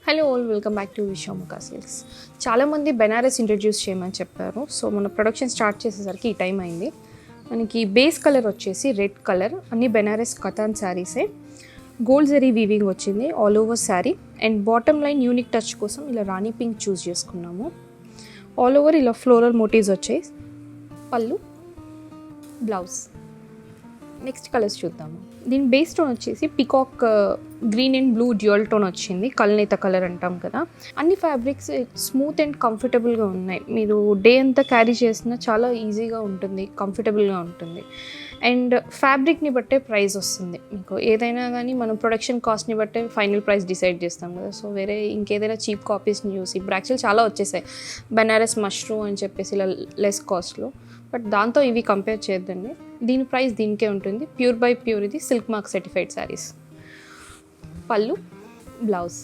Hello all, welcome back to Vishwamukha silks. చాలామంది Banaras introduce చేయమని చెప్పారు. సో మన ప్రొడక్షన్ స్టార్ట్ చేసేసరికి ఈ టైం అయింది. మనకి బేస్ కలర్ వచ్చేసి రెడ్ కలర్, అన్ని బెనారస్ కథాన్ శారీసే. గోల్డ్ జరీ వీవింగ్ వచ్చింది all over sari. And bottom line unique touch కోసం ఇలా రాణి పింక్ చూస్ చేసుకున్నాము. ఆల్ ఓవర్ ఇలా ఫ్లోరల్ మోటివ్స్ వచ్చాయి. పళ్ళు, బ్లౌజ్. నెక్స్ట్ కలర్స్ చూద్దాము. దీని బేస్ టోన్ వచ్చేసి peacock green and blue dual tone వచ్చింది, కల్నేత కలర్ అంటాం కదా. అన్ని ఫ్యాబ్రిక్స్ స్మూత్ అండ్ కంఫర్టబుల్గా ఉన్నాయి. మీరు డే అంతా క్యారీ చేసినా చాలా ఈజీగా ఉంటుంది, కంఫర్టబుల్గా ఉంటుంది. అండ్ ఫ్యాబ్రిక్ని బట్టే ప్రైస్ వస్తుంది మీకు. ఏదైనా కానీ మనం ప్రొడక్షన్ కాస్ట్ని బట్టే ఫైనల్ ప్రైస్ డిసైడ్ చేస్తాం కదా. సో వేరే ఇంకేదైనా చీప్ కాపీస్ని చూసి ఇప్పుడు యాక్చువల్ చాలా వచ్చేసాయి బెనారస్ మష్రూమ్ అని చెప్పేసి ఇలా లెస్ కాస్ట్లో. బట్ దాంతో ఇవి కంపేర్ చేయొద్దండి. దీని ప్రైస్ దీనికే ఉంటుంది. ప్యూర్ బై ప్యూర్, ఇది సిల్క్ మార్క్ సర్టిఫైడ్ శారీస్. పళ్ళు, బ్లౌజ్.